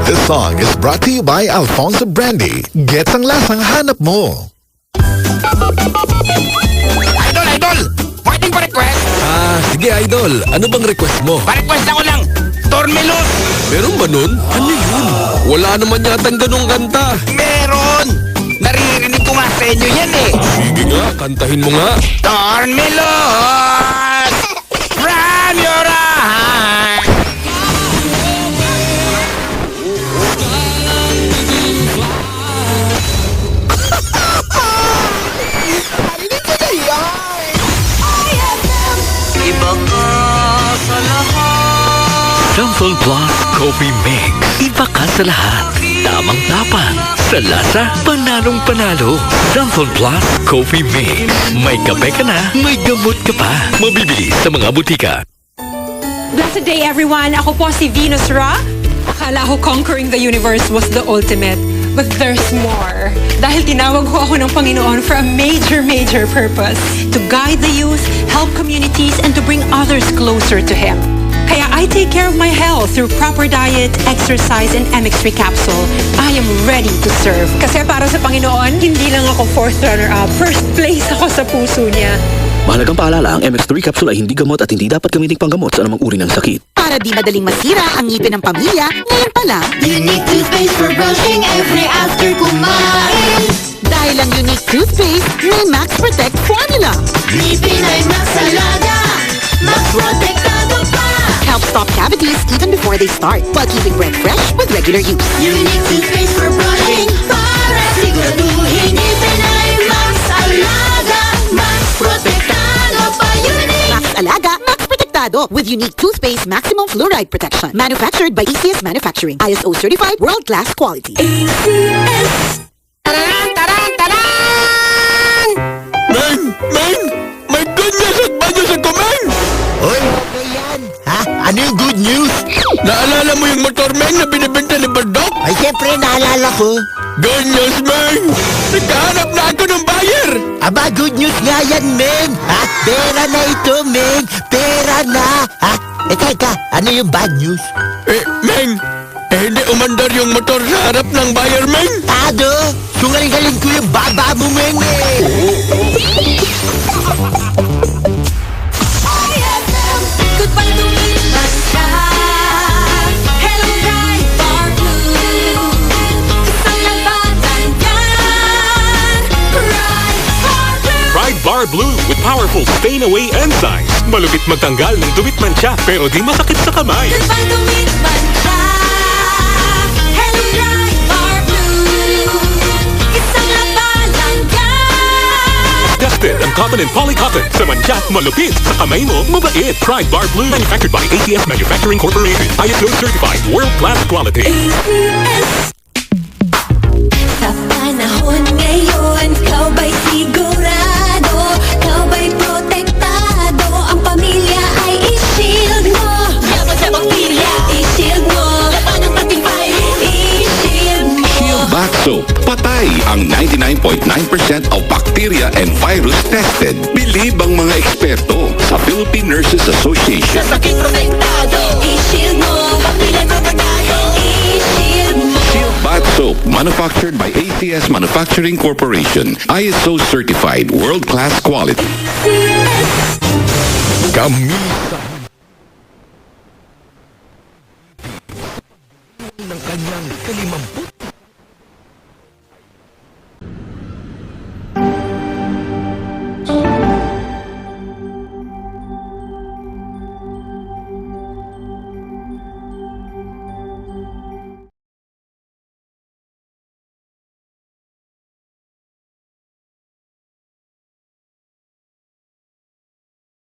This song is brought to you by Alfonso Brandy. Gets ang lasang hanap mo. Idol, idol! Pwedeng pa-request? Sige idol. Ano bang request mo? Pa-request ako lang! Tormelos! Meron ba nun? Ano yun? Wala naman yatang ganong kanta. Meron! Naririnig ko nga sa inyo yan eh! Sige nga, kantahin mo nga. Tormelos! From your eyes! Iba ka sa lahat. Samsung Plus Coffee Mix. Iba ka sa lahat. Tamang tapang. Sa lasa, panalong panalo. Samsung Plus Coffee Mix. May kape ka na, may gamot ka pa. Mabibili sa mga butika. Blessed day everyone! Ako po si Venus Ra. Akala ko conquering the universe was the ultimate. But there's more. Dahil tinawag ko ako ng Panginoon for a major purpose. To guide the youth, help communities, and to bring others closer to Him. Kaya I take care of my health through proper diet, exercise, and MX3 capsule. I am ready to serve. Kasi para sa Panginoon, hindi lang ako fourth runner-up. First place ako sa puso niya. Mahalagang paalala, ang MX3 capsule ay hindi gamot at hindi dapat gamiting panggamot sa anumang uri ng sakit. Para di madaling masira ang ngipin ng pamilya, ngayon pa lang, Unique toothpaste for brushing every after kumain. dahil ang unique toothpaste may Max Protect formula. Ngipin ay mas alaga, mas protektado pa. Help stop cavities even before they start, while keeping breath fresh with regular use. Unique toothpaste for brushing, para siguraduhin ngipin ay mas alaga, mas protektado pa. Unique! Max Alaga, Max Protectado with unique toothpaste maximum fluoride protection. Manufactured by ACS Manufacturing. ISO certified world-class quality. Taran, taran, taran! Meng! May ganyan sa banyo sa kumeng! Hoy, ano yan? Ha? Ano yung good news? Naalala mo yung motor, Meng, na binibenta ni Bardok? Ay, siyempre naalala ko. Good news, Meng! Nagkahanap na ako ng buyer! Aba, good news nga yan, Meng. Ha? Pera na ito, Meng. Pera na. Ha? Teka, ano yung bad news? Meng! Hindi umandar yung motor sa harap ng buyer, Meng! Ano? Sungaling-galing ko yung baba mo, Meng eh. Goodbye to me, basta. Hello, bright bar blue. Isang labatan yan. Bright bar blue. Bar Blue with powerful stain-away enzymes. Malupit magtanggal ng dumit mancha pero di masakit sa kamay. Goodbye to me, basta. Hello, bright bar blue. Isang labanan yan. Tested ang cotton and polycotton. Sa mancha, malupit. Sa kamay mo, mabait. Pride Bar Blue. Manufactured by ACS Manufacturing Corporation. ISO certified. World-class quality. Sa panahon ngayon, ikaw ba'y sigurado? Ikaw ba'y protektado? Ang pamilya ay i-shield mo. Laban sa bakterya, i-shield mo. Laban ng matibay, i-shield mo. Shield Bath Soap. Patay ang 99.9% of bacteria and virus tested. Bilib ang mga eksperto sa Philippine Nurses Association. Sa sakit protektado, i-shield mo. Pamilya protektado, i-shield mo. Shield Bath Soap, manufactured by ACS Manufacturing Corporation. ISO certified, world-class quality. Kamisa ng kanyang 50